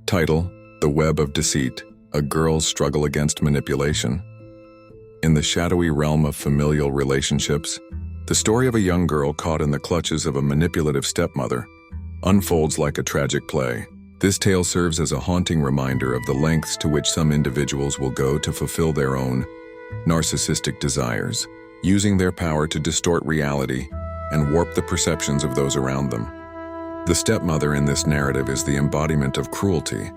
Title: The Web of Deceit, A Girl's Struggle Against Manipulation. In the shadowy realm of familial relationships, the story of a young girl caught in the clutches of a manipulative stepmother unfolds like a tragic play. This tale serves as a haunting reminder of the lengths to which some individuals will go to fulfill their own narcissistic desires, using their power to distort reality and warp the perceptions of those around them. The stepmother in this narrative is the embodiment of cruelty,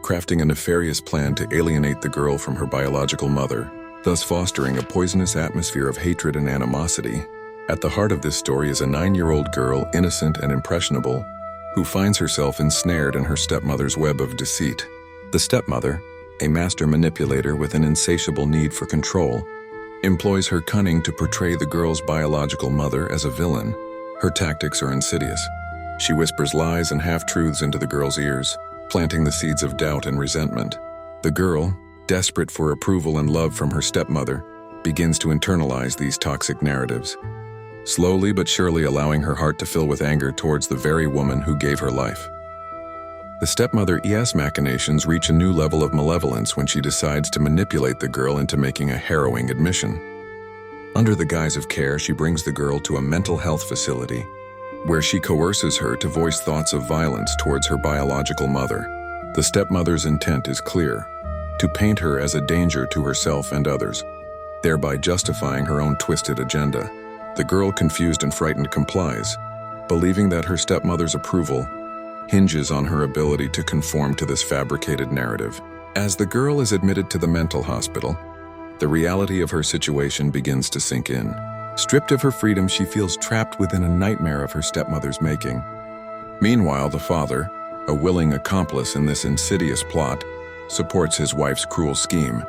crafting a nefarious plan to alienate the girl from her biological mother, thus fostering a poisonous atmosphere of hatred and animosity. At the heart of this story is a 9-year-old girl, innocent and impressionable, who finds herself ensnared in her stepmother's web of deceit. The stepmother, a master manipulator with an insatiable need for control, employs her cunning to portray the girl's biological mother as a villain. Her tactics are insidious. She whispers lies and half-truths into the girl's ears, planting the seeds of doubt and resentment. The girl, desperate for approval and love from her stepmother, begins to internalize these toxic narratives, slowly but surely allowing her heart to fill with anger towards the very woman who gave her life. The stepmother's machinations reach a new level of malevolence when she decides to manipulate the girl into making a harrowing admission. Under the guise of care, she brings the girl to a mental health facility, where she coerces her to voice thoughts of violence towards her biological mother. The stepmother's intent is clear: to paint her as a danger to herself and others, thereby justifying her own twisted agenda. The girl, confused and frightened, complies, believing that her stepmother's approval hinges on her ability to conform to this fabricated narrative. As the girl is admitted to the mental hospital, the reality of her situation begins to sink in. Stripped of her freedom, she feels trapped within a nightmare of her stepmother's making. Meanwhile, the father, a willing accomplice in this insidious plot, supports his wife's cruel scheme,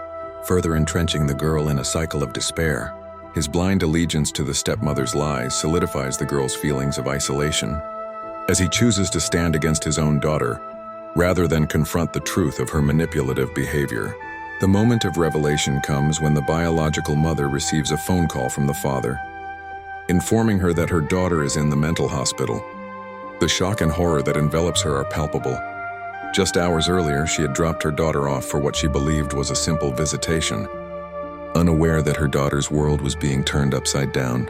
further entrenching the girl in a cycle of despair. His blind allegiance to the stepmother's lies solidifies the girl's feelings of isolation, as he chooses to stand against his own daughter, rather than confront the truth of her manipulative behavior. The moment of revelation comes when the biological mother receives a phone call from the father, informing her that her daughter is in the mental hospital. The shock and horror that envelops her are palpable. Just hours earlier, she had dropped her daughter off for what she believed was a simple visitation, unaware that her daughter's world was being turned upside down.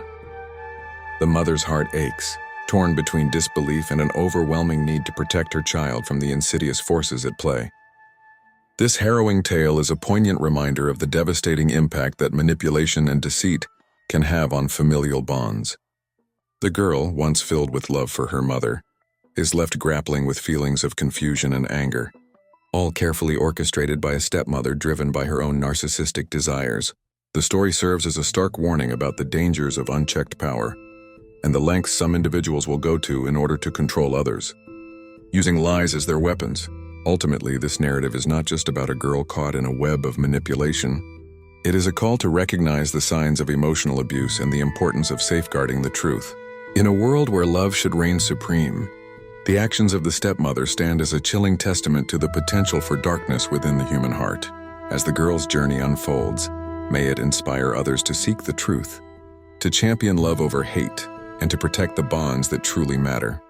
The mother's heart aches, torn between disbelief and an overwhelming need to protect her child from the insidious forces at play. This harrowing tale is a poignant reminder of the devastating impact that manipulation and deceit can have on familial bonds. The girl, once filled with love for her mother, is left grappling with feelings of confusion and anger, all carefully orchestrated by a stepmother driven by her own narcissistic desires. The story serves as a stark warning about the dangers of unchecked power and the lengths some individuals will go to in order to control others, using lies as their weapons. Ultimately, this narrative is not just about a girl caught in a web of manipulation. It is a call to recognize the signs of emotional abuse and the importance of safeguarding the truth. In a world where love should reign supreme, the actions of the stepmother stand as a chilling testament to the potential for darkness within the human heart. As the girl's journey unfolds, may it inspire others to seek the truth, to champion love over hate, and to protect the bonds that truly matter.